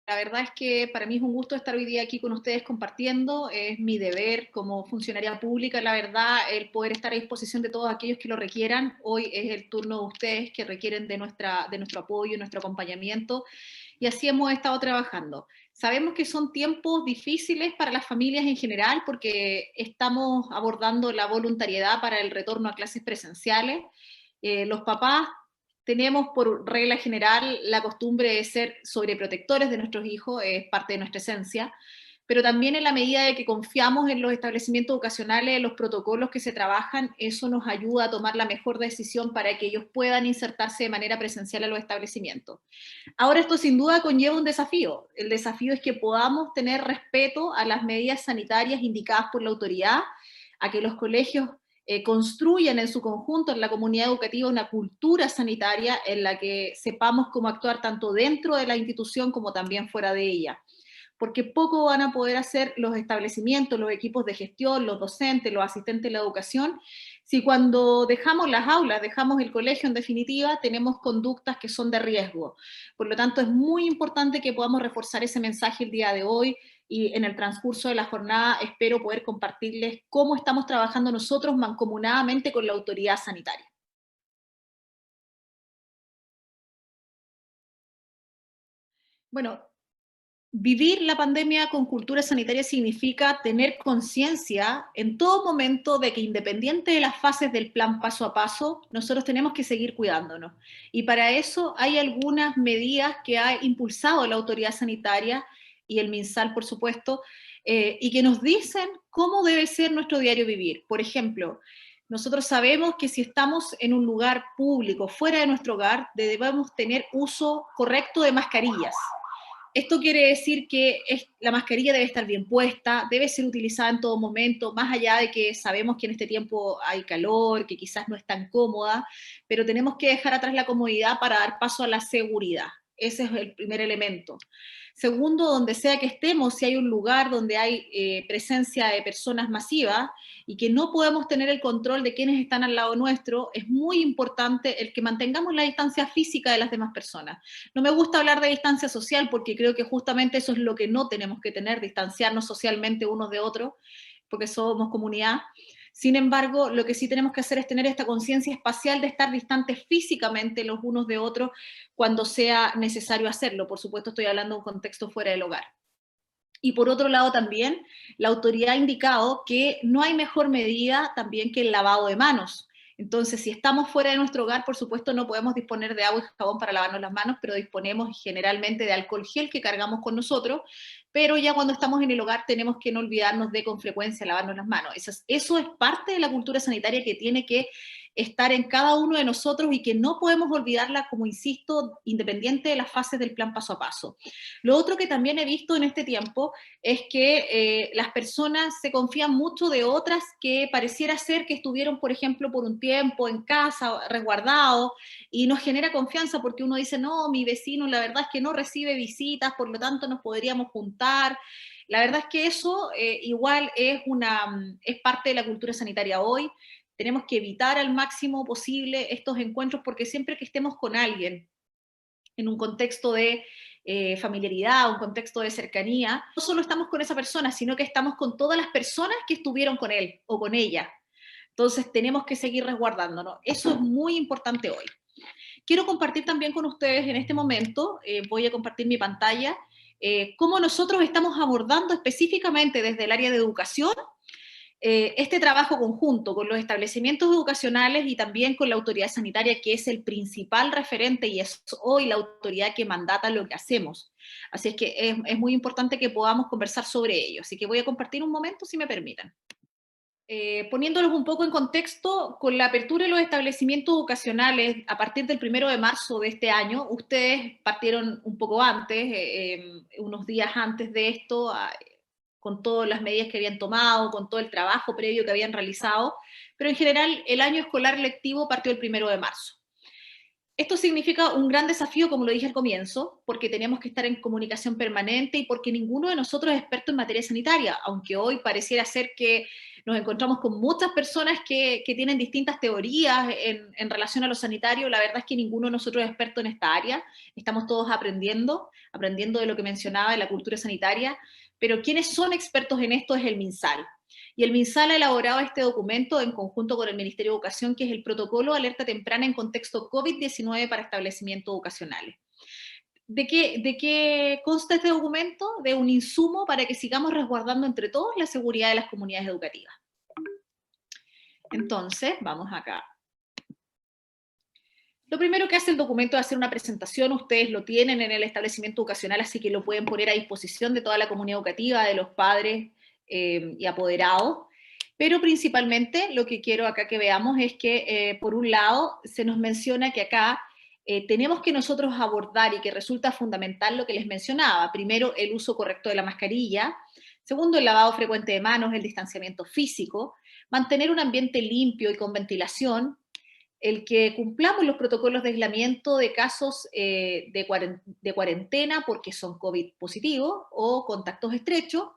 La verdad es que para mí es un gusto estar hoy día aquí con ustedes compartiendo. Es mi deber como funcionaria pública, la verdad, el poder estar a disposición de todos aquellos que lo requieran. Hoy es el turno de ustedes que requieren de nuestro apoyo, nuestro acompañamiento, y así hemos estado trabajando. Sabemos que son tiempos difíciles para las familias en general porque estamos abordando la voluntariedad para el retorno a clases presenciales. Los papás tenemos por regla general la costumbre de ser sobreprotectores de nuestros hijos, es parte de nuestra esencia, pero también en la medida de que confiamos en los establecimientos educacionales, en los protocolos que se trabajan, eso nos ayuda a tomar la mejor decisión para que ellos puedan insertarse de manera presencial a los establecimientos. Ahora esto sin duda conlleva un desafío. El desafío es que podamos tener respeto a las medidas sanitarias indicadas por la autoridad, a que los colegios construyan en su conjunto, en la comunidad educativa, una cultura sanitaria en la que sepamos cómo actuar tanto dentro de la institución como también fuera de ella. Porque poco van a poder hacer los establecimientos, los equipos de gestión, los docentes, los asistentes de la educación, si cuando dejamos las aulas, dejamos el colegio en definitiva, tenemos conductas que son de riesgo. Por lo tanto, es muy importante que podamos reforzar ese mensaje el día de hoy, y en el transcurso de la jornada espero poder compartirles cómo estamos trabajando nosotros mancomunadamente con la autoridad sanitaria. Bueno, vivir la pandemia con cultura sanitaria significa tener conciencia en todo momento de que independiente de las fases del plan paso a paso, nosotros tenemos que seguir cuidándonos. Y para eso hay algunas medidas que ha impulsado la autoridad sanitaria y el MinSal, por supuesto, y que nos dicen cómo debe ser nuestro diario vivir. Por ejemplo, nosotros sabemos que si estamos en un lugar público, fuera de nuestro hogar, debemos tener uso correcto de mascarillas. Esto quiere decir que la mascarilla debe estar bien puesta, debe ser utilizada en todo momento, más allá de que sabemos que en este tiempo hay calor, que quizás no es tan cómoda, pero tenemos que dejar atrás la comodidad para dar paso a la seguridad. Ese es el primer elemento. Segundo, donde sea que estemos, si hay un lugar donde hay presencia de personas masivas y que no podemos tener el control de quienes están al lado nuestro, es muy importante el que mantengamos la distancia física de las demás personas. No me gusta hablar de distancia social porque creo que justamente eso es lo que no tenemos que tener, distanciarnos socialmente unos de otros, porque somos comunidad. Sin embargo, lo que sí tenemos que hacer es tener esta conciencia espacial de estar distantes físicamente los unos de otros cuando sea necesario hacerlo. Por supuesto, estoy hablando de un contexto fuera del hogar. Y por otro lado también, la autoridad ha indicado que no hay mejor medida también que el lavado de manos. Entonces, si estamos fuera de nuestro hogar, por supuesto no podemos disponer de agua y jabón para lavarnos las manos, pero disponemos generalmente de alcohol gel que cargamos con nosotros, pero ya cuando estamos en el hogar tenemos que no olvidarnos de con frecuencia lavarnos las manos. Eso es parte de la cultura sanitaria que tiene que estar en cada uno de nosotros y que no podemos olvidarla, como insisto, independiente de las fases del plan paso a paso. Lo otro que también he visto en este tiempo es que las personas se confían mucho de otras que pareciera ser que estuvieron, por ejemplo, por un tiempo en casa, resguardados, y nos genera confianza porque uno dice, no, mi vecino la verdad es que no recibe visitas, por lo tanto nos podríamos juntar. La verdad es que eso igual es parte de la cultura sanitaria hoy. Tenemos que evitar al máximo posible estos encuentros porque siempre que estemos con alguien en un contexto de familiaridad, un contexto de cercanía, no solo estamos con esa persona, sino que estamos con todas las personas que estuvieron con él o con ella. Entonces tenemos que seguir resguardándonos. Eso es muy importante hoy. Quiero compartir también con ustedes en este momento, voy a compartir mi pantalla, cómo nosotros estamos abordando específicamente desde el área de educación este trabajo conjunto con los establecimientos educacionales y también con la autoridad sanitaria, que es el principal referente y es hoy la autoridad que mandata lo que hacemos. Así es que es muy importante que podamos conversar sobre ello. Así que voy a compartir un momento, si me permiten. Poniéndolos un poco en contexto, con la apertura de los establecimientos educacionales a partir del 1 de marzo de este año, ustedes partieron un poco antes, unos días antes de esto, con todas las medidas que habían tomado, con todo el trabajo previo que habían realizado, pero en general el año escolar lectivo partió el 1 de marzo. Esto significa un gran desafío, como lo dije al comienzo, porque tenemos que estar en comunicación permanente y porque ninguno de nosotros es experto en materia sanitaria, aunque hoy pareciera ser que nos encontramos con muchas personas que tienen distintas teorías en relación a lo sanitario. La verdad es que ninguno de nosotros es experto en esta área, estamos todos aprendiendo de lo que mencionaba de la cultura sanitaria, pero quienes son expertos en esto es el MinSal. Y el MinSal ha elaborado este documento en conjunto con el Ministerio de Educación, que es el Protocolo de Alerta Temprana en Contexto COVID-19 para Establecimientos Educacionales. ¿De qué consta este documento? De un insumo para que sigamos resguardando entre todos la seguridad de las comunidades educativas. Entonces, vamos acá. Lo primero que hace el documento es hacer una presentación. Ustedes lo tienen en el establecimiento educacional, así que lo pueden poner a disposición de toda la comunidad educativa, de los padres y apoderados. Pero principalmente lo que quiero acá que veamos es que, por un lado, se nos menciona que acá tenemos que nosotros abordar, y que resulta fundamental lo que les mencionaba. Primero, el uso correcto de la mascarilla. Segundo, el lavado frecuente de manos, el distanciamiento físico. Mantener un ambiente limpio y con ventilación. El que cumplamos los protocolos de aislamiento de casos de cuarentena porque son COVID positivos o contactos estrechos,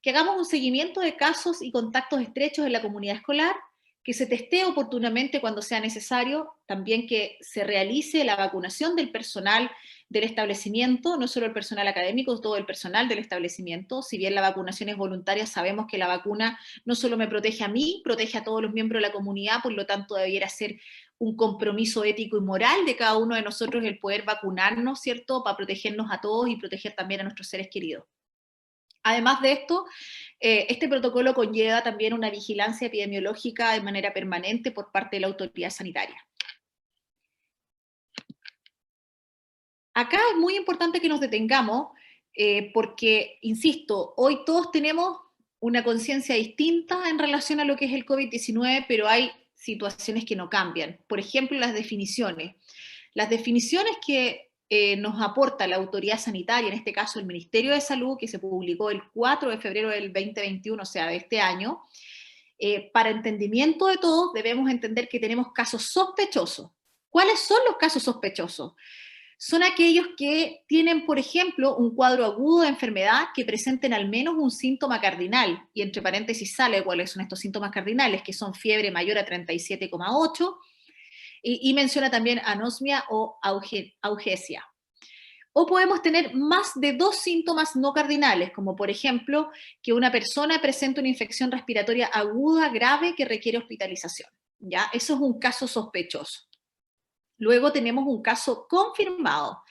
que hagamos un seguimiento de casos y contactos estrechos en la comunidad escolar, que se testee oportunamente cuando sea necesario, también que se realice la vacunación del personal del establecimiento, no solo el personal académico, todo el personal del establecimiento. Si bien la vacunación es voluntaria, sabemos que la vacuna no solo me protege a mí, protege a todos los miembros de la comunidad, por lo tanto debiera ser un compromiso ético y moral de cada uno de nosotros el poder vacunarnos, ¿cierto?, para protegernos a todos y proteger también a nuestros seres queridos. Además de esto, este protocolo conlleva también una vigilancia epidemiológica de manera permanente por parte de la autoridad sanitaria. Acá es muy importante que nos detengamos porque, insisto, hoy todos tenemos una conciencia distinta en relación a lo que es el COVID-19, pero hay situaciones que no cambian. Por ejemplo, las definiciones. Las definiciones que nos aporta la autoridad sanitaria, en este caso el Ministerio de Salud, que se publicó el 4 de febrero del 2021, o sea, de este año, para entendimiento de todos debemos entender que tenemos casos sospechosos. ¿Cuáles son los casos sospechosos? Son aquellos que tienen, por ejemplo, un cuadro agudo de enfermedad que presenten al menos un síntoma cardinal, y entre paréntesis sale cuáles son estos síntomas cardinales, que son fiebre mayor a 37,8, y menciona también anosmia o augesia. O podemos tener más de 2 síntomas no cardinales, como por ejemplo que una persona presente una infección respiratoria aguda grave que requiere hospitalización. ¿Ya? Eso es un caso sospechoso. Luego tenemos un caso confirmado.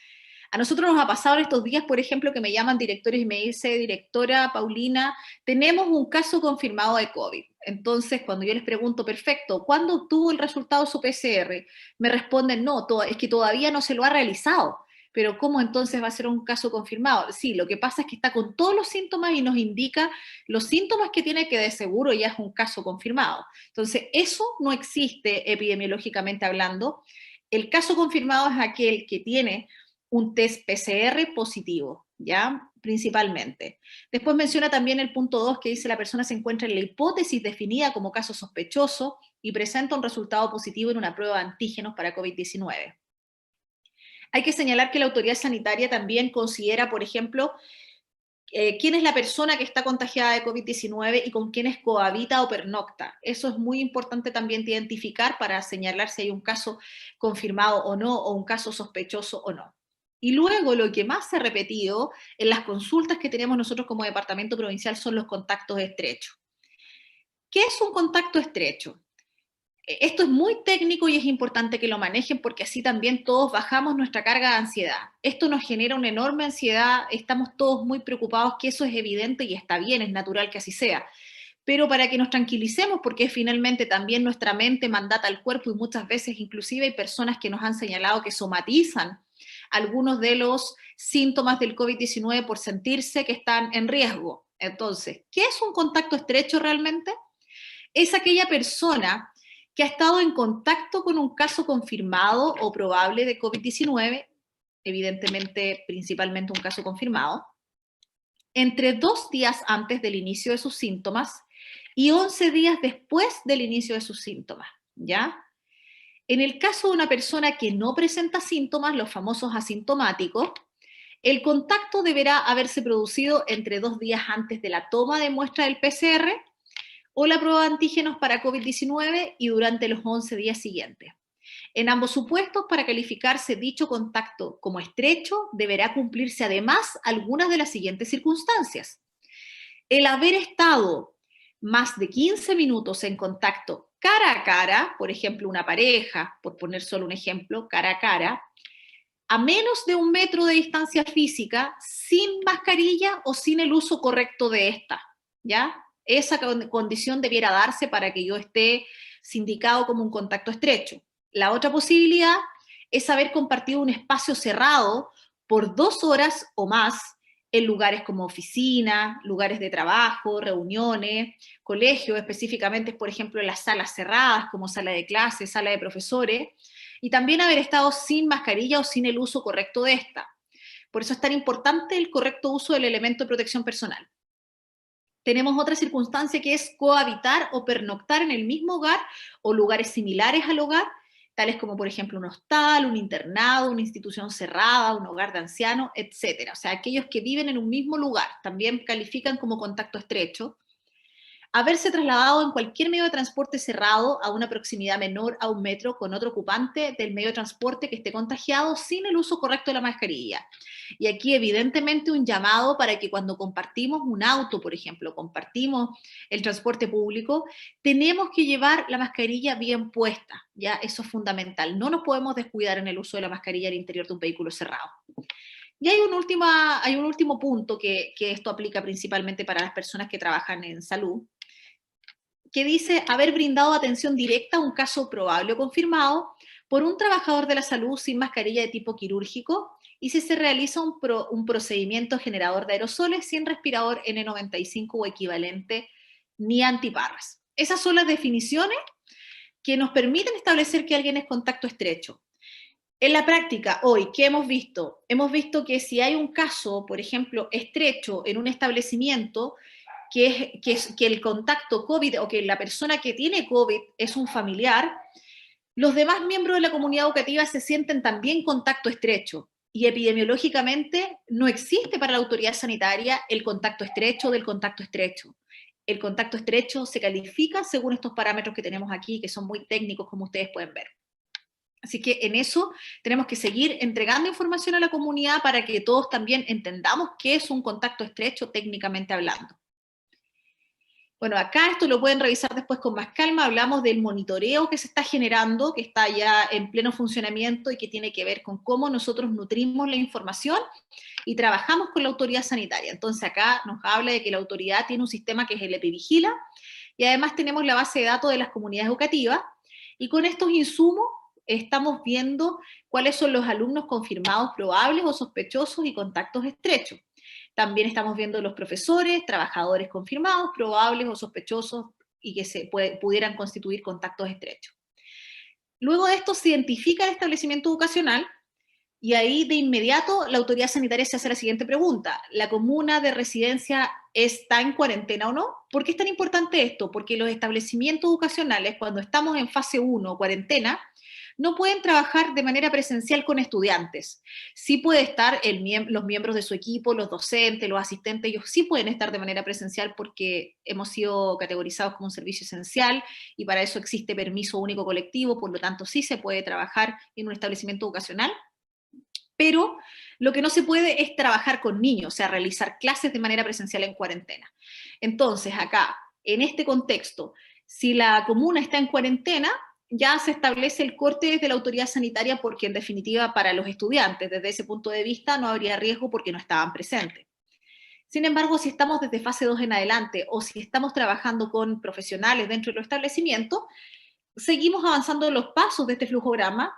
A nosotros nos ha pasado en estos días, por ejemplo, que me llaman directores y me dice, directora Paulina, tenemos un caso confirmado de COVID. Entonces, cuando yo les pregunto, perfecto, ¿cuándo obtuvo el resultado de su PCR? Me responden, no, es que todavía no se lo ha realizado. Pero ¿cómo entonces va a ser un caso confirmado? Sí, lo que pasa es que está con todos los síntomas y nos indica los síntomas que tiene, que de seguro ya es un caso confirmado. Entonces, eso no existe epidemiológicamente hablando. El caso confirmado es aquel que tiene un test PCR positivo, ¿ya? Principalmente. Después menciona también el punto 2, que dice la persona se encuentra en la hipótesis definida como caso sospechoso y presenta un resultado positivo en una prueba de antígenos para COVID-19. Hay que señalar que la autoridad sanitaria también considera, por ejemplo, quién es la persona que está contagiada de COVID-19 y con quiénes cohabita o pernocta. Eso es muy importante también de identificar para señalar si hay un caso confirmado o no, o un caso sospechoso o no. Y luego lo que más se ha repetido en las consultas que tenemos nosotros como departamento provincial son los contactos estrechos. ¿Qué es un contacto estrecho? Esto es muy técnico y es importante que lo manejen porque así también todos bajamos nuestra carga de ansiedad. Esto nos genera una enorme ansiedad, estamos todos muy preocupados, que eso es evidente y está bien, es natural que así sea. Pero para que nos tranquilicemos, porque finalmente también nuestra mente mandata al cuerpo y muchas veces inclusive hay personas que nos han señalado que somatizan algunos de los síntomas del COVID-19 por sentirse que están en riesgo. Entonces, ¿qué es un contacto estrecho realmente? Es aquella persona que ha estado en contacto con un caso confirmado o probable de COVID-19, evidentemente principalmente un caso confirmado, entre 2 días antes del inicio de sus síntomas y 11 días después del inicio de sus síntomas, ¿ya? En el caso de una persona que no presenta síntomas, los famosos asintomáticos, el contacto deberá haberse producido entre 2 días antes de la toma de muestra del PCR o la prueba de antígenos para COVID-19 y durante los 11 días siguientes. En ambos supuestos, para calificarse dicho contacto como estrecho, deberá cumplirse además algunas de las siguientes circunstancias. El haber estado más de 15 minutos en contacto cara a cara, por ejemplo, una pareja, por poner solo un ejemplo, cara a cara, a menos de 1 metro de distancia física, sin mascarilla o sin el uso correcto de esta, ¿ya? Esa condición debiera darse para que yo esté sindicado como un contacto estrecho. La otra posibilidad es haber compartido un espacio cerrado por 2 horas o más en lugares como oficina, lugares de trabajo, reuniones, colegios, específicamente, por ejemplo, en las salas cerradas, como sala de clases, sala de profesores, y también haber estado sin mascarilla o sin el uso correcto de esta. Por eso es tan importante el correcto uso del elemento de protección personal. Tenemos otra circunstancia que es cohabitar o pernoctar en el mismo hogar o lugares similares al hogar, tales como por ejemplo un hostal, un internado, una institución cerrada, un hogar de ancianos, etc. O sea, aquellos que viven en un mismo lugar también califican como contacto estrecho. Haberse trasladado en cualquier medio de transporte cerrado a una proximidad menor a 1 metro con otro ocupante del medio de transporte que esté contagiado sin el uso correcto de la mascarilla. Y aquí evidentemente un llamado para que cuando compartimos un auto, por ejemplo, compartimos el transporte público, tenemos que llevar la mascarilla bien puesta, ¿ya? Eso es fundamental. No nos podemos descuidar en el uso de la mascarilla al interior de un vehículo cerrado. Y hay un último punto que esto aplica principalmente para las personas que trabajan en salud, que dice haber brindado atención directa a un caso probable o confirmado por un trabajador de la salud sin mascarilla de tipo quirúrgico y si se realiza un procedimiento generador de aerosoles sin respirador N95 o equivalente ni antiparras. Esas son las definiciones que nos permiten establecer que alguien es contacto estrecho. En la práctica, hoy, ¿qué hemos visto? Hemos visto que si hay un caso, por ejemplo, estrecho en un establecimiento, que el contacto COVID o que la persona que tiene COVID es un familiar, los demás miembros de la comunidad educativa se sienten también contacto estrecho. Y epidemiológicamente no existe para la autoridad sanitaria el contacto estrecho del contacto estrecho. El contacto estrecho se califica según estos parámetros que tenemos aquí, que son muy técnicos, como ustedes pueden ver. Así que en eso tenemos que seguir entregando información a la comunidad para que todos también entendamos qué es un contacto estrecho técnicamente hablando. Bueno, acá esto lo pueden revisar después con más calma, hablamos del monitoreo que se está generando, que está ya en pleno funcionamiento y que tiene que ver con cómo nosotros nutrimos la información y trabajamos con la autoridad sanitaria. Entonces acá nos habla de que la autoridad tiene un sistema que es el EpiVigila y además tenemos la base de datos de las comunidades educativas y con estos insumos estamos viendo cuáles son los alumnos confirmados probables o sospechosos y contactos estrechos. También estamos viendo los profesores, trabajadores confirmados, probables o sospechosos y que pudieran constituir contactos estrechos. Luego de esto se identifica el establecimiento educacional y ahí de inmediato la autoridad sanitaria se hace la siguiente pregunta. ¿La comuna de residencia está en cuarentena o no? ¿Por qué es tan importante esto? Porque los establecimientos educacionales, cuando estamos en fase 1, cuarentena, no pueden trabajar de manera presencial con estudiantes. Sí puede estar los miembros de su equipo, los docentes, los asistentes, ellos sí pueden estar de manera presencial porque hemos sido categorizados como un servicio esencial y para eso existe permiso único colectivo, por lo tanto sí se puede trabajar en un establecimiento educacional, pero lo que no se puede es trabajar con niños, o sea, realizar clases de manera presencial en cuarentena. Entonces, acá, en este contexto, si la comuna está en cuarentena, ya se establece el corte desde la autoridad sanitaria porque en definitiva para los estudiantes desde ese punto de vista no habría riesgo porque no estaban presentes. Sin embargo, si estamos desde fase 2 en adelante o si estamos trabajando con profesionales dentro de los establecimientos, seguimos avanzando los pasos de este flujograma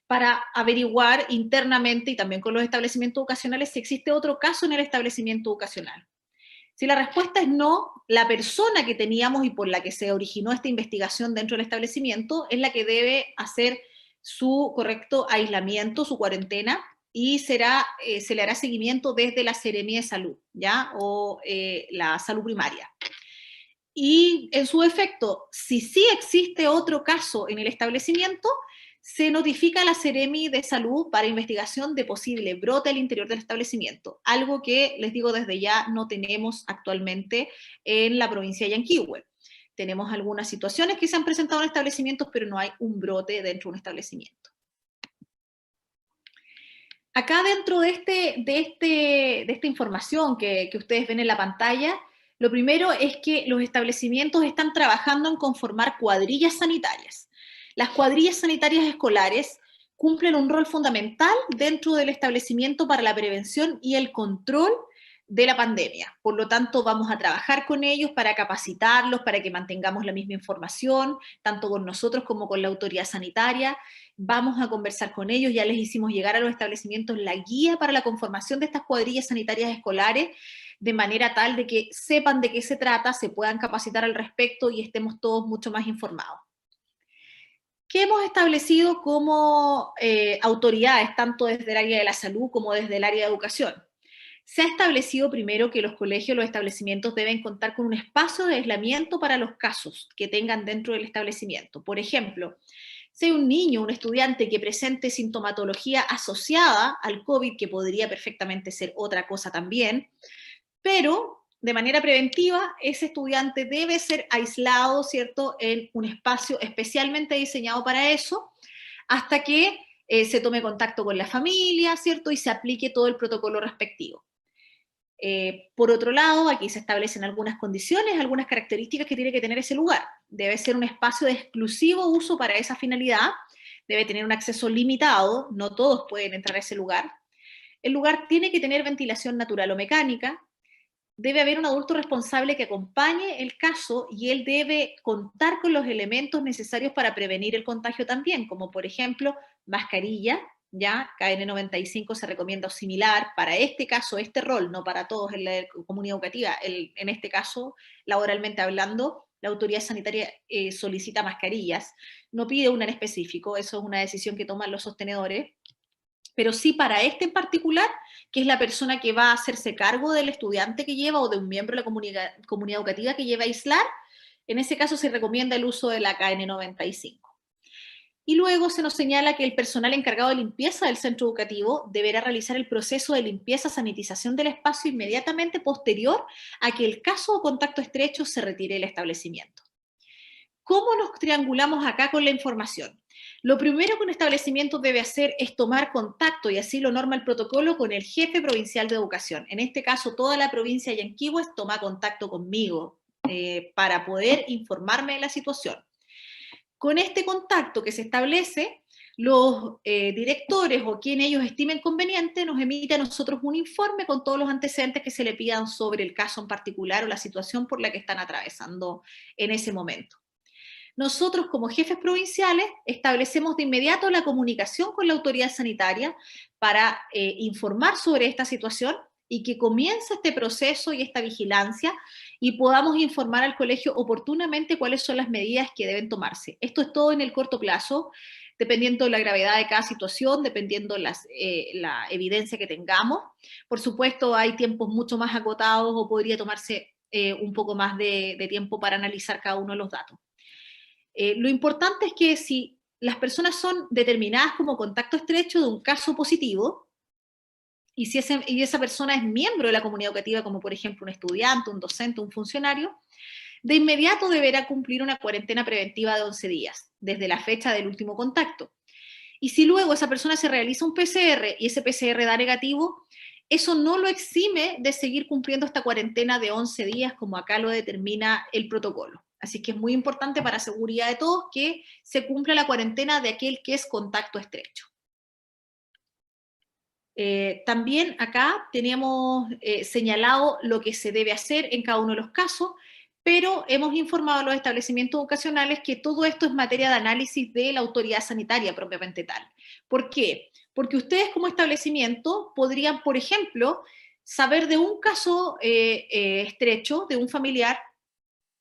para averiguar internamente y también con los establecimientos educacionales si existe otro caso en el establecimiento educacional. Si la respuesta es no, la persona que teníamos y por la que se originó esta investigación dentro del establecimiento es la que debe hacer su correcto aislamiento, su cuarentena, y se le hará seguimiento desde la Seremía de Salud, ¿ya? O la salud primaria. Y en su efecto, si sí existe otro caso en el establecimiento, se notifica a la Seremi de Salud para investigación de posible brote al interior del establecimiento, algo que, les digo desde ya, no tenemos actualmente en la provincia de Yanquihue. Tenemos algunas situaciones que se han presentado en establecimientos, pero no hay un brote dentro de un establecimiento. Acá dentro de esta información que ustedes ven en la pantalla, lo primero es que los establecimientos están trabajando en conformar cuadrillas sanitarias. Las cuadrillas sanitarias escolares cumplen un rol fundamental dentro del establecimiento para la prevención y el control de la pandemia. Por lo tanto, vamos a trabajar con ellos para capacitarlos, para que mantengamos la misma información, tanto con nosotros como con la autoridad sanitaria. Vamos a conversar con ellos, ya les hicimos llegar a los establecimientos la guía para la conformación de estas cuadrillas sanitarias escolares, de manera tal de que sepan de qué se trata, se puedan capacitar al respecto y estemos todos mucho más informados. ¿Qué hemos establecido como autoridades, tanto desde el área de la salud como desde el área de educación? Se ha establecido primero que los colegios, los establecimientos deben contar con un espacio de aislamiento para los casos que tengan dentro del establecimiento. Por ejemplo, si hay un niño, un estudiante que presente sintomatología asociada al COVID, que podría perfectamente ser otra cosa también, pero de manera preventiva, ese estudiante debe ser aislado, ¿cierto?, en un espacio especialmente diseñado para eso, hasta que se tome contacto con la familia, ¿cierto?, y se aplique todo el protocolo respectivo. Por otro lado, aquí se establecen algunas condiciones, algunas características que tiene que tener ese lugar. Debe ser un espacio de exclusivo uso para esa finalidad, debe tener un acceso limitado, no todos pueden entrar a ese lugar. El lugar tiene que tener ventilación natural o mecánica, debe haber un adulto responsable que acompañe el caso y él debe contar con los elementos necesarios para prevenir el contagio también, como por ejemplo mascarilla, ya KN95 se recomienda similar para este caso, este rol, no para todos en la comunidad educativa, en este caso, laboralmente hablando, la autoridad sanitaria solicita mascarillas, no pide una en específico, eso es una decisión que toman los sostenedores, pero sí para este en particular, que es la persona que va a hacerse cargo del estudiante que lleva o de un miembro de la comunidad educativa que lleva a aislar, en ese caso se recomienda el uso de la KN95. Y luego se nos señala que el personal encargado de limpieza del centro educativo deberá realizar el proceso de limpieza, sanitización del espacio inmediatamente posterior a que el caso o contacto estrecho se retire del establecimiento. ¿Cómo nos triangulamos acá con la información? Lo primero que un establecimiento debe hacer es tomar contacto, y así lo norma el protocolo, con el jefe provincial de educación. En este caso, toda la provincia de Yanquihue toma contacto conmigo para poder informarme de la situación. Con este contacto que se establece, los directores o quien ellos estimen conveniente nos emite a nosotros un informe con todos los antecedentes que se le pidan sobre el caso en particular o la situación por la que están atravesando en ese momento. Nosotros, como jefes provinciales, establecemos de inmediato la comunicación con la autoridad sanitaria para informar sobre esta situación y que comience este proceso y esta vigilancia y podamos informar al colegio oportunamente cuáles son las medidas que deben tomarse. Esto es todo en el corto plazo, dependiendo de la gravedad de cada situación, dependiendo la evidencia que tengamos. Por supuesto, hay tiempos mucho más acotados o podría tomarse un poco más de tiempo para analizar cada uno de los datos. Lo importante es que si las personas son determinadas como contacto estrecho de un caso positivo, y si esa persona es miembro de la comunidad educativa, como por ejemplo un estudiante, un docente, un funcionario, de inmediato deberá cumplir una cuarentena preventiva de 11 días, desde la fecha del último contacto. Y si luego esa persona se realiza un PCR y ese PCR da negativo, eso no lo exime de seguir cumpliendo esta cuarentena de 11 días, como acá lo determina el protocolo. Así que es muy importante para seguridad de todos que se cumpla la cuarentena de aquel que es contacto estrecho. También acá tenemos señalado lo que se debe hacer en cada uno de los casos, pero hemos informado a los establecimientos educacionales que todo esto es materia de análisis de la autoridad sanitaria propiamente tal. ¿Por qué? Porque ustedes como establecimiento podrían, por ejemplo, saber de un caso estrecho, de un familiar,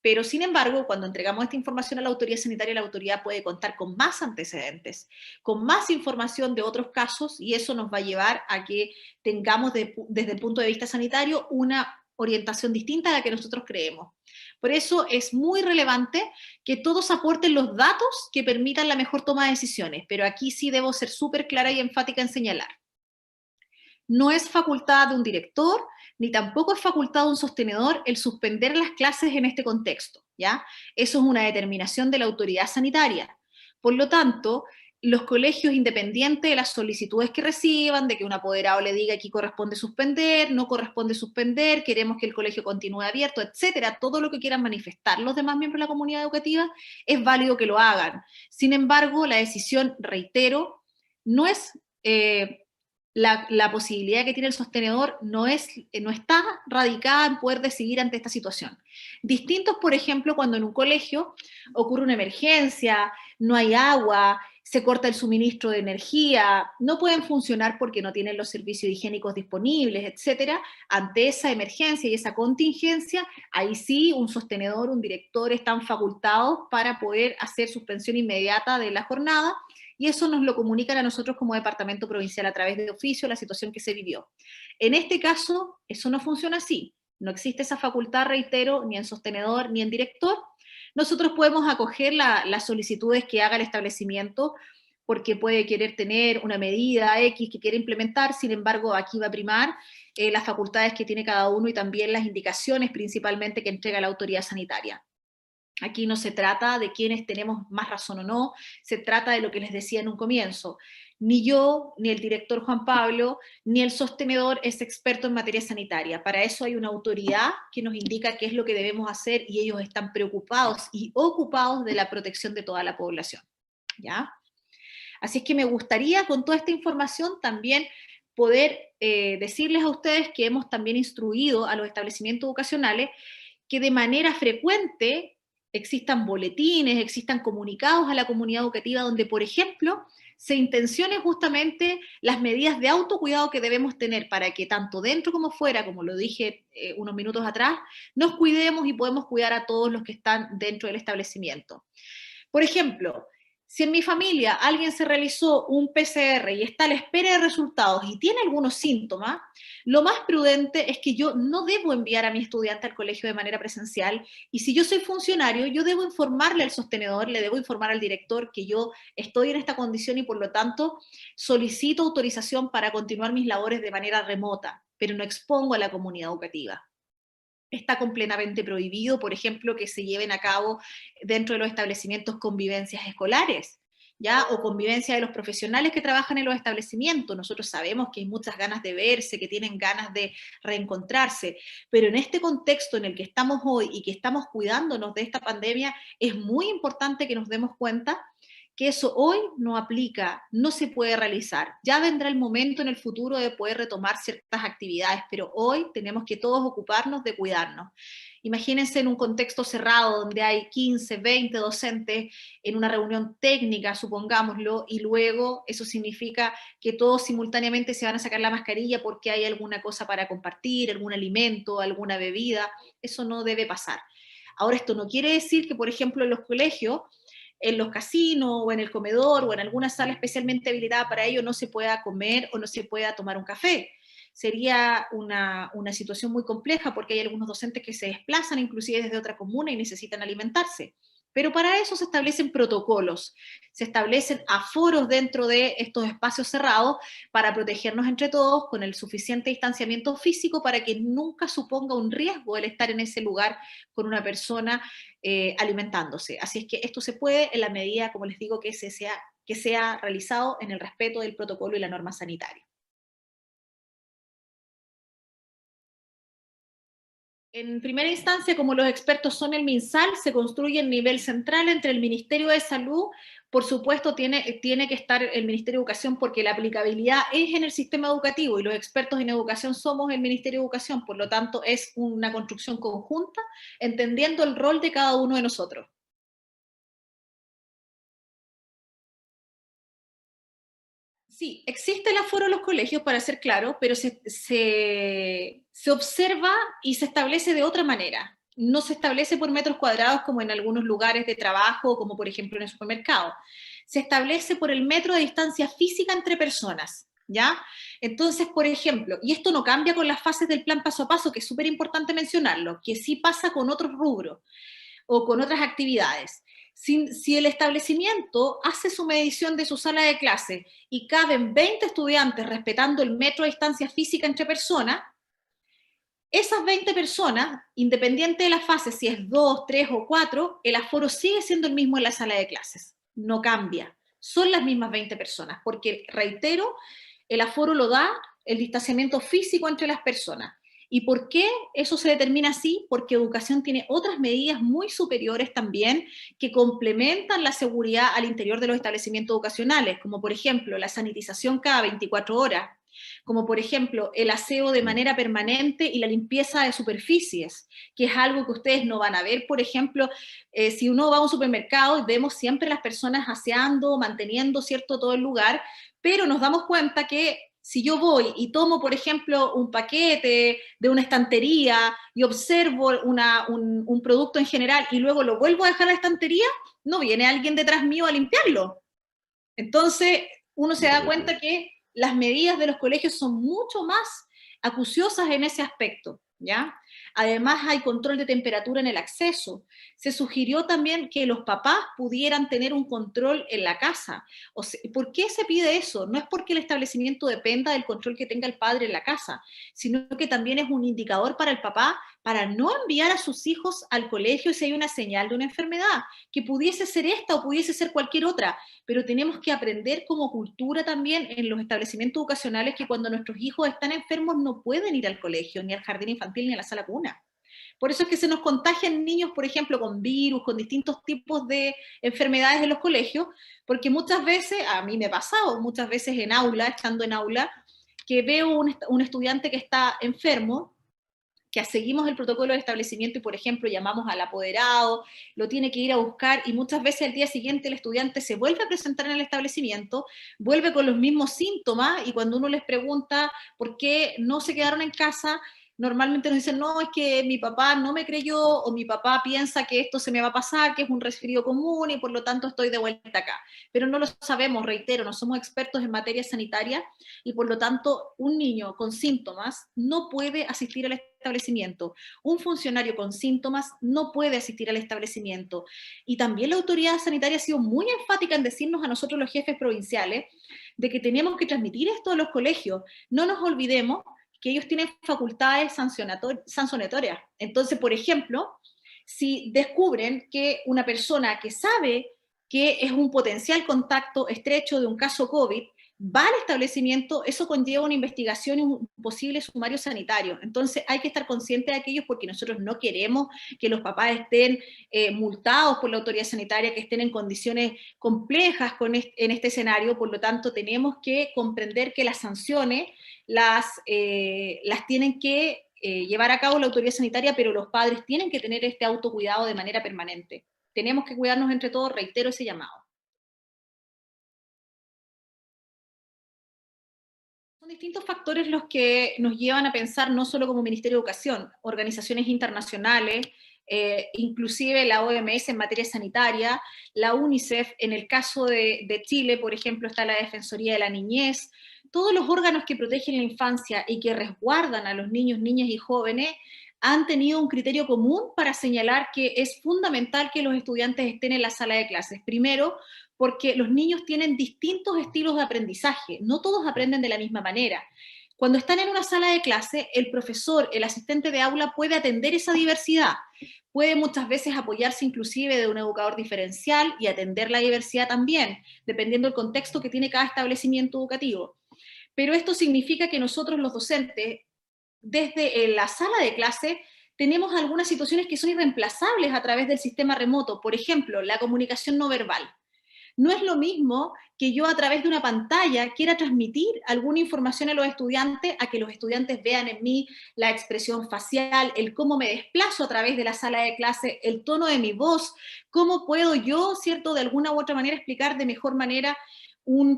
pero sin embargo, cuando entregamos esta información a la autoridad sanitaria, la autoridad puede contar con más antecedentes, con más información de otros casos, y eso nos va a llevar a que tengamos desde el punto de vista sanitario una orientación distinta a la que nosotros creemos. Por eso es muy relevante que todos aporten los datos que permitan la mejor toma de decisiones, pero aquí sí debo ser súper clara y enfática en señalar. No es facultad de un director, ni tampoco es facultad de un sostenedor el suspender las clases en este contexto, ¿ya? Eso es una determinación de la autoridad sanitaria. Por lo tanto, los colegios, independientes de las solicitudes que reciban, de que un apoderado le diga aquí corresponde suspender, no corresponde suspender, queremos que el colegio continúe abierto, etcétera, todo lo que quieran manifestar los demás miembros de la comunidad educativa, es válido que lo hagan. Sin embargo, la decisión, reitero, no es... la posibilidad que tiene el sostenedor no está radicada en poder decidir ante esta situación. Distintos, por ejemplo, cuando en un colegio ocurre una emergencia, no hay agua, se corta el suministro de energía, no pueden funcionar porque no tienen los servicios higiénicos disponibles, etcétera. Ante esa emergencia y esa contingencia, ahí sí un sostenedor, un director están facultados para poder hacer suspensión inmediata de la jornada, y eso nos lo comunican a nosotros como departamento provincial a través de oficio la situación que se vivió. En este caso, eso no funciona así. No existe esa facultad, reitero, ni en sostenedor ni en director. Nosotros podemos acoger las solicitudes que haga el establecimiento porque puede querer tener una medida X que quiere implementar, sin embargo, aquí va a primar las facultades que tiene cada uno y también las indicaciones principalmente que entrega la autoridad sanitaria. Aquí no se trata de quienes tenemos más razón o no, se trata de lo que les decía en un comienzo. Ni yo, ni el director Juan Pablo, ni el sostenedor es experto en materia sanitaria. Para eso hay una autoridad que nos indica qué es lo que debemos hacer y ellos están preocupados y ocupados de la protección de toda la población. ¿Ya? Así es que me gustaría con toda esta información también poder decirles a ustedes que hemos también instruido a los establecimientos educacionales que de manera frecuente existan boletines, existan comunicados a la comunidad educativa donde, por ejemplo, se intencionen justamente las medidas de autocuidado que debemos tener para que tanto dentro como fuera, como lo dije unos minutos atrás, nos cuidemos y podemos cuidar a todos los que están dentro del establecimiento. Por ejemplo, si en mi familia alguien se realizó un PCR y está a la espera de resultados y tiene algunos síntomas, lo más prudente es que yo no debo enviar a mi estudiante al colegio de manera presencial, y si yo soy funcionario, yo debo informarle al sostenedor, le debo informar al director que yo estoy en esta condición y por lo tanto solicito autorización para continuar mis labores de manera remota, pero no expongo a la comunidad educativa. Está completamente prohibido, por ejemplo, que se lleven a cabo dentro de los establecimientos convivencias escolares, ¿ya? O convivencia de los profesionales que trabajan en los establecimientos. Nosotros sabemos que hay muchas ganas de verse, que tienen ganas de reencontrarse, pero en este contexto en el que estamos hoy y que estamos cuidándonos de esta pandemia, es muy importante que nos demos cuenta que eso hoy no aplica, no se puede realizar. Ya vendrá el momento en el futuro de poder retomar ciertas actividades, pero hoy tenemos que todos ocuparnos de cuidarnos. Imagínense en un contexto cerrado donde hay 15, 20 docentes en una reunión técnica, supongámoslo, y luego eso significa que todos simultáneamente se van a sacar la mascarilla porque hay alguna cosa para compartir, algún alimento, alguna bebida. Eso no debe pasar. Ahora, esto no quiere decir que, por ejemplo, en los colegios, en los casinos o en el comedor o en alguna sala especialmente habilitada para ello no se pueda comer o no se pueda tomar un café. Sería una situación muy compleja porque hay algunos docentes que se desplazan inclusive desde otra comuna y necesitan alimentarse. Pero para eso se establecen protocolos, se establecen aforos dentro de estos espacios cerrados para protegernos entre todos con el suficiente distanciamiento físico para que nunca suponga un riesgo el estar en ese lugar con una persona alimentándose. Así es que esto se puede en la medida, como les digo, que sea realizado en el respeto del protocolo y la norma sanitaria. En primera instancia, como los expertos son el MinSal, se construye el nivel central entre el Ministerio de Salud, por supuesto tiene que estar el Ministerio de Educación porque la aplicabilidad es en el sistema educativo y los expertos en educación somos el Ministerio de Educación, por lo tanto es una construcción conjunta, entendiendo el rol de cada uno de nosotros. Sí, existe el aforo en los colegios, para ser claro, pero se observa y se establece de otra manera. No se establece por metros cuadrados como en algunos lugares de trabajo, como por ejemplo en el supermercado. Se establece por el metro de distancia física entre personas. ¿Ya? Entonces, por ejemplo, y esto no cambia con las fases del plan paso a paso, que es súper importante mencionarlo, que sí pasa con otros rubros o con otras actividades. Si el establecimiento hace su medición de su sala de clase y caben 20 estudiantes respetando el metro de distancia física entre personas, esas 20 personas, independiente de la fase, si es 2, 3 o 4, el aforo sigue siendo el mismo en la sala de clases, no cambia. Son las mismas 20 personas, porque, reitero, el aforo lo da el distanciamiento físico entre las personas. ¿Y por qué eso se determina así? Porque educación tiene otras medidas muy superiores también que complementan la seguridad al interior de los establecimientos educacionales, como por ejemplo la sanitización cada 24 horas, como por ejemplo el aseo de manera permanente y la limpieza de superficies, que es algo que ustedes no van a ver, por ejemplo, si uno va a un supermercado, vemos siempre las personas aseando, manteniendo, ¿cierto?, todo el lugar, pero nos damos cuenta que si yo voy y tomo, por ejemplo, un paquete de una estantería y observo un producto en general y luego lo vuelvo a dejar a la estantería, no viene alguien detrás mío a limpiarlo. Entonces, uno se da cuenta que las medidas de los colegios son mucho más acuciosas en ese aspecto, ¿ya? Además, hay control de temperatura en el acceso. Se sugirió también que los papás pudieran tener un control en la casa. O sea, ¿por qué se pide eso? No es porque el establecimiento dependa del control que tenga el padre en la casa, sino que también es un indicador para el papá para no enviar a sus hijos al colegio si hay una señal de una enfermedad, que pudiese ser esta o pudiese ser cualquier otra, pero tenemos que aprender como cultura también en los establecimientos educacionales que cuando nuestros hijos están enfermos no pueden ir al colegio, ni al jardín infantil, ni a la sala cuna. Por eso es que se nos contagian niños, por ejemplo, con virus, con distintos tipos de enfermedades en los colegios, porque muchas veces, a mí me ha pasado, muchas veces en aula, estando en aula, que veo un estudiante que está enfermo, que seguimos el protocolo del establecimiento y, por ejemplo, llamamos al apoderado, lo tiene que ir a buscar y muchas veces al día siguiente el estudiante se vuelve a presentar en el establecimiento, vuelve con los mismos síntomas y cuando uno les pregunta por qué no se quedaron en casa, normalmente nos dicen, no, es que mi papá no me creyó o mi papá piensa que esto se me va a pasar, que es un resfrío común y por lo tanto estoy de vuelta acá. Pero no lo sabemos, reitero, no somos expertos en materia sanitaria y por lo tanto un niño con síntomas no puede asistir al establecimiento. Un funcionario con síntomas no puede asistir al establecimiento. Y también la autoridad sanitaria ha sido muy enfática en decirnos a nosotros los jefes provinciales de que tenemos que transmitir esto a los colegios. No nos olvidemos que ellos tienen facultades sancionatorias. Entonces, por ejemplo, si descubren que una persona que sabe que es un potencial contacto estrecho de un caso COVID, va al establecimiento, eso conlleva una investigación y un posible sumario sanitario. Entonces hay que estar consciente de aquellos porque nosotros no queremos que los papás estén multados por la autoridad sanitaria, que estén en condiciones complejas en este escenario, por lo tanto tenemos que comprender que las sanciones las tienen que llevar a cabo la autoridad sanitaria, pero los padres tienen que tener este autocuidado de manera permanente. Tenemos que cuidarnos entre todos, reitero ese llamado. Son distintos factores los que nos llevan a pensar no solo como Ministerio de Educación, organizaciones internacionales, inclusive la OMS en materia sanitaria, la UNICEF, en el caso de Chile, por ejemplo, está la Defensoría de la Niñez, todos los órganos que protegen la infancia y que resguardan a los niños, niñas y jóvenes han tenido un criterio común para señalar que es fundamental que los estudiantes estén en la sala de clases. Primero, porque los niños tienen distintos estilos de aprendizaje, no todos aprenden de la misma manera. Cuando están en una sala de clase, el profesor, el asistente de aula puede atender esa diversidad, puede muchas veces apoyarse inclusive de un educador diferencial y atender la diversidad también, dependiendo del contexto que tiene cada establecimiento educativo. Pero esto significa que nosotros los docentes, desde la sala de clase, tenemos algunas situaciones que son irreemplazables a través del sistema remoto, por ejemplo, la comunicación no verbal. No es lo mismo que yo a través de una pantalla quiera transmitir alguna información a los estudiantes, a que los estudiantes vean en mí la expresión facial, el cómo me desplazo a través de la sala de clase, el tono de mi voz, cómo puedo yo, ¿cierto?, de alguna u otra manera explicar de mejor manera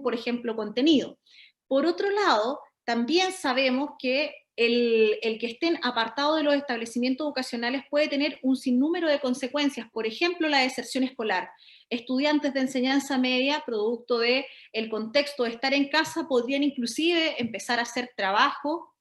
por ejemplo, contenido. Por otro lado, también sabemos que el que estén apartados de los establecimientos educacionales puede tener un sinnúmero de consecuencias, por ejemplo, la deserción escolar. Estudiantes de enseñanza media, producto del contexto de estar en casa, podrían inclusive empezar a hacer trabajo,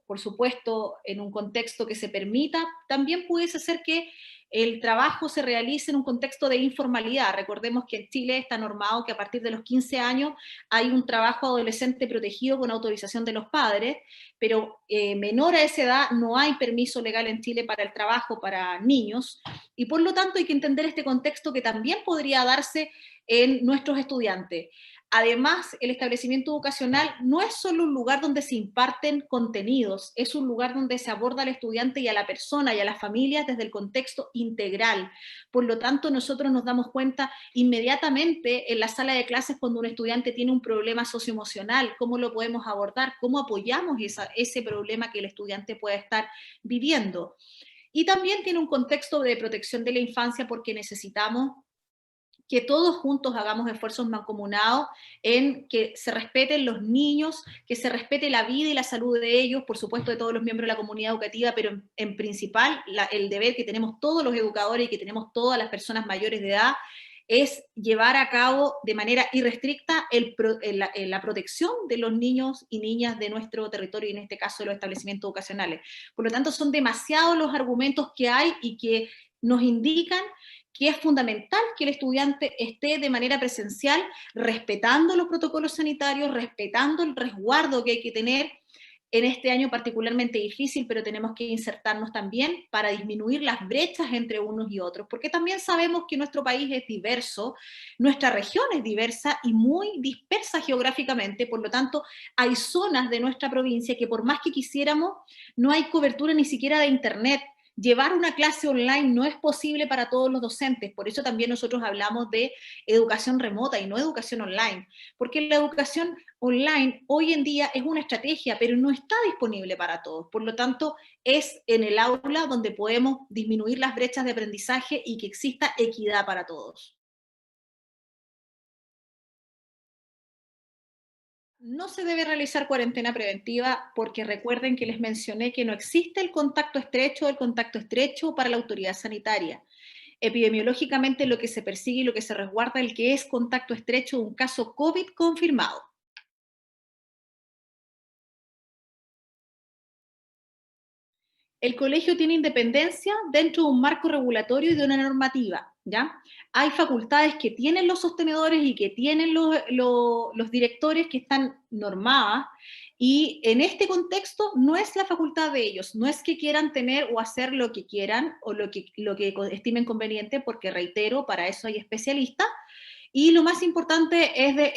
por supuesto, en un contexto que se permita. También pudiese ser que el trabajo se realice en un contexto de informalidad. Recordemos que en Chile está normado que a partir de los 15 años hay un trabajo adolescente protegido con autorización de los padres, pero menor a esa edad no hay permiso legal en Chile para el trabajo para niños, y por lo tanto hay que entender este contexto que también podría darse en nuestros estudiantes. Además, el establecimiento educacional no es solo un lugar donde se imparten contenidos, es un lugar donde se aborda al estudiante y a la persona y a las familias desde el contexto integral. Por lo tanto, nosotros nos damos cuenta inmediatamente en la sala de clases cuando un estudiante tiene un problema socioemocional, cómo lo podemos abordar, cómo apoyamos ese problema que el estudiante puede estar viviendo. Y también tiene un contexto de protección de la infancia porque necesitamos que todos juntos hagamos esfuerzos mancomunados en que se respeten los niños, que se respete la vida y la salud de ellos, por supuesto de todos los miembros de la comunidad educativa, pero en principal el deber que tenemos todos los educadores y que tenemos todas las personas mayores de edad es llevar a cabo de manera irrestricta la protección de los niños y niñas de nuestro territorio, y en este caso de los establecimientos educacionales. Por lo tanto, son demasiados los argumentos que hay y que nos indican que es fundamental que el estudiante esté de manera presencial, respetando los protocolos sanitarios, respetando el resguardo que hay que tener en este año particularmente difícil, pero tenemos que insertarnos también para disminuir las brechas entre unos y otros, porque también sabemos que nuestro país es diverso, nuestra región es diversa y muy dispersa geográficamente, por lo tanto, hay zonas de nuestra provincia que por más que quisiéramos, no hay cobertura ni siquiera de internet. Llevar una clase online no es posible para todos los docentes, por eso también nosotros hablamos de educación remota y no educación online, porque la educación online hoy en día es una estrategia, pero no está disponible para todos. Por lo tanto, es en el aula donde podemos disminuir las brechas de aprendizaje y que exista equidad para todos. No se debe realizar cuarentena preventiva porque recuerden que les mencioné que no existe el contacto estrecho para la autoridad sanitaria. Epidemiológicamente lo que se persigue y lo que se resguarda es el que es contacto estrecho de un caso COVID confirmado. El colegio tiene independencia dentro de un marco regulatorio y de una normativa, ¿ya? Hay facultades que tienen los sostenedores y que tienen los directores que están normadas, y en este contexto no es la facultad de ellos, no es que quieran tener o hacer lo que quieran o lo que estimen conveniente, porque reitero, para eso hay especialistas, y lo más importante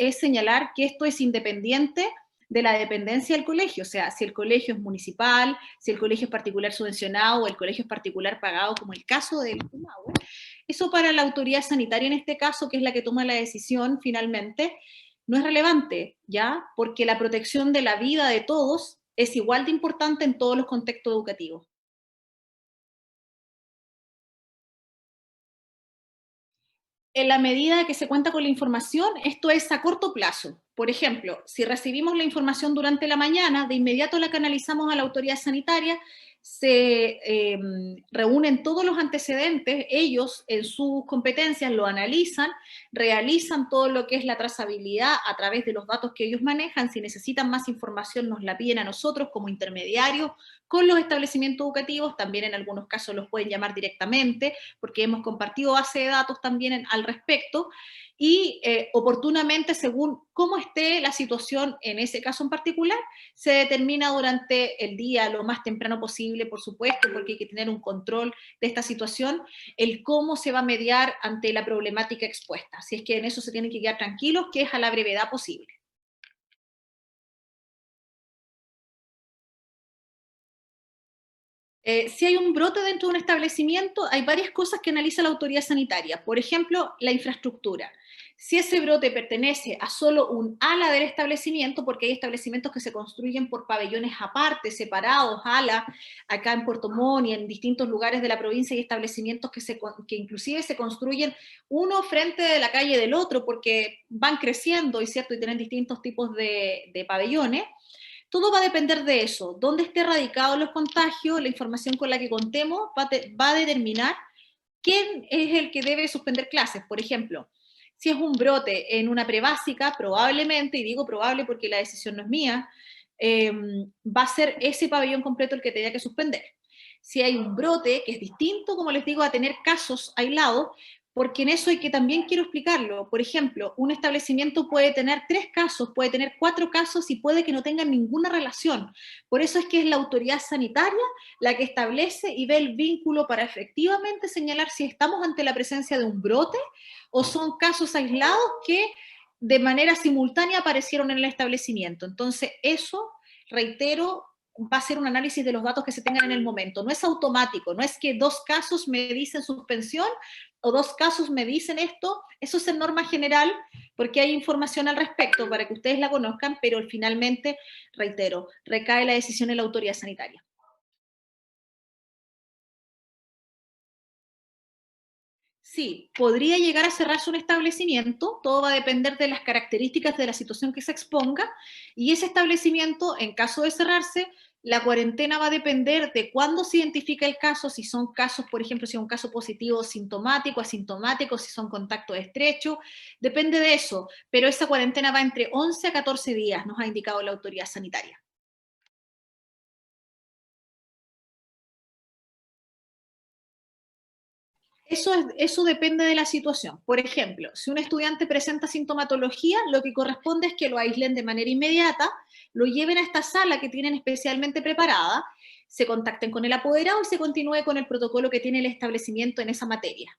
es señalar que esto es independiente de la dependencia del colegio, o sea, si el colegio es municipal, si el colegio es particular subvencionado o el colegio es particular pagado, como el caso del Comahue. Eso para la autoridad sanitaria en este caso, que es la que toma la decisión finalmente, no es relevante, ¿ya? Porque la protección de la vida de todos es igual de importante en todos los contextos educativos. En la medida que se cuenta con la información, esto es a corto plazo. Por ejemplo, si recibimos la información durante la mañana, de inmediato la canalizamos a la autoridad sanitaria, se reúnen todos los antecedentes, ellos en sus competencias lo analizan, realizan todo lo que es la trazabilidad a través de los datos que ellos manejan. Si necesitan más información, nos la piden a nosotros como intermediarios con los establecimientos educativos, también en algunos casos los pueden llamar directamente, porque hemos compartido base de datos también al respecto, y oportunamente, según cómo esté la situación en ese caso en particular, se determina durante el día, lo más temprano posible, por supuesto, porque hay que tener un control de esta situación, el cómo se va a mediar ante la problemática expuesta. Así es que en eso se tienen que quedar tranquilos, que es a la brevedad posible. Si hay un brote dentro de un establecimiento, hay varias cosas que analiza la autoridad sanitaria. Por ejemplo, la infraestructura. Si ese brote pertenece a solo un ala del establecimiento, porque hay establecimientos que se construyen por pabellones aparte, separados, ala, acá en Puerto Montt y en distintos lugares de la provincia hay establecimientos que inclusive se construyen uno frente de la calle del otro, porque van creciendo, ¿y cierto? Y tienen distintos tipos de pabellones. Todo va a depender de eso. Dónde esté radicado los contagios, la información con la que contemos va a determinar quién es el que debe suspender clases. Por ejemplo, si es un brote en una prebásica, probablemente, y digo probable porque la decisión no es mía, va a ser ese pabellón completo el que tenga que suspender. Si hay un brote, que es distinto, como les digo, a tener casos aislados, porque en eso hay que también quiero explicarlo. Por ejemplo, un establecimiento puede tener 3 casos, puede tener 4 casos y puede que no tengan ninguna relación. Por eso es que es la autoridad sanitaria la que establece y ve el vínculo para efectivamente señalar si estamos ante la presencia de un brote o son casos aislados que de manera simultánea aparecieron en el establecimiento. Entonces, eso, reitero, va a ser un análisis de los datos que se tengan en el momento. No es automático, no es que 2 casos me dicen suspensión o 2 casos me dicen esto. Eso es en norma general, porque hay información al respecto para que ustedes la conozcan, pero finalmente, reitero, recae la decisión en la autoridad sanitaria. Sí, podría llegar a cerrarse un establecimiento, todo va a depender de las características de la situación que se exponga, y ese establecimiento, en caso de cerrarse, la cuarentena va a depender de cuándo se identifica el caso, si son casos, por ejemplo, si es un caso positivo sintomático, asintomático, si son contactos estrechos, depende de eso, pero esa cuarentena va entre 11 a 14 días, nos ha indicado la autoridad sanitaria. Eso depende de la situación. Por ejemplo, si un estudiante presenta sintomatología, lo que corresponde es que lo aíslen de manera inmediata, lo lleven a esta sala que tienen especialmente preparada, se contacten con el apoderado y se continúe con el protocolo que tiene el establecimiento en esa materia.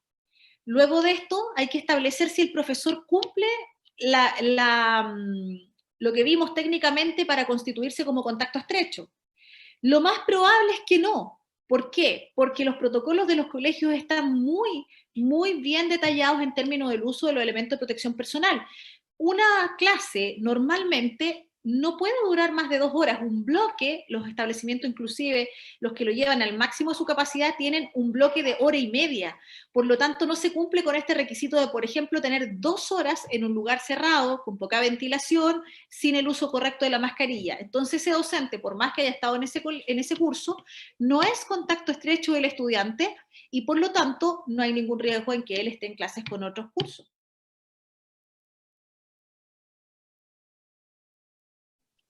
Luego de esto, hay que establecer si el profesor cumple la, la, lo que vimos técnicamente para constituirse como contacto estrecho. Lo más probable es que no. ¿Por qué? Porque los protocolos de los colegios están muy bien detallados en términos del uso de los elementos de protección personal. Una clase normalmente no puede durar más de 2 horas. Un bloque, los establecimientos inclusive, los que lo llevan al máximo de su capacidad, tienen un bloque de hora y media. Por lo tanto, no se cumple con este requisito de, por ejemplo, tener 2 horas en un lugar cerrado, con poca ventilación, sin el uso correcto de la mascarilla. Entonces, ese docente, por más que haya estado en ese curso, no es contacto estrecho del estudiante y por lo tanto no hay ningún riesgo en que él esté en clases con otros cursos.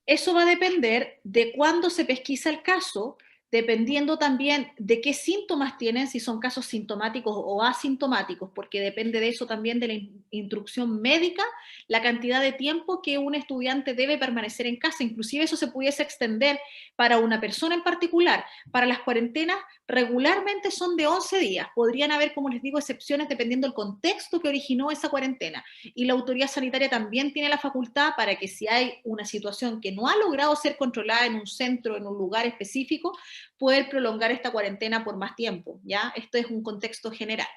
Eso va a depender de cuándo se pesquisa el caso, dependiendo también de qué síntomas tienen, si son casos sintomáticos o asintomáticos, porque depende de eso también de la instrucción médica, la cantidad de tiempo que un estudiante debe permanecer en casa. Inclusive eso se pudiese extender para una persona en particular. Para las cuarentenas regularmente son de 11 días. Podrían haber, como les digo, excepciones dependiendo del contexto que originó esa cuarentena. Y la autoridad sanitaria también tiene la facultad para que si hay una situación que no ha logrado ser controlada en un centro, en un lugar específico, poder prolongar esta cuarentena por más tiempo, ¿ya? Esto es un contexto general.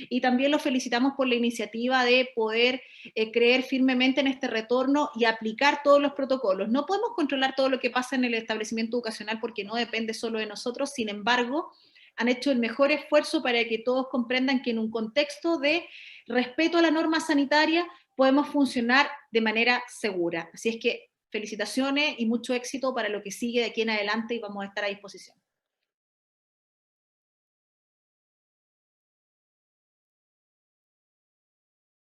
Y también los felicitamos por la iniciativa de poder creer firmemente en este retorno y aplicar todos los protocolos. No podemos controlar todo lo que pasa en el establecimiento educacional porque no depende solo de nosotros, sin embargo, han hecho el mejor esfuerzo para que todos comprendan que en un contexto de respeto a la norma sanitaria podemos funcionar de manera segura. Así es que felicitaciones y mucho éxito para lo que sigue de aquí en adelante y vamos a estar a disposición.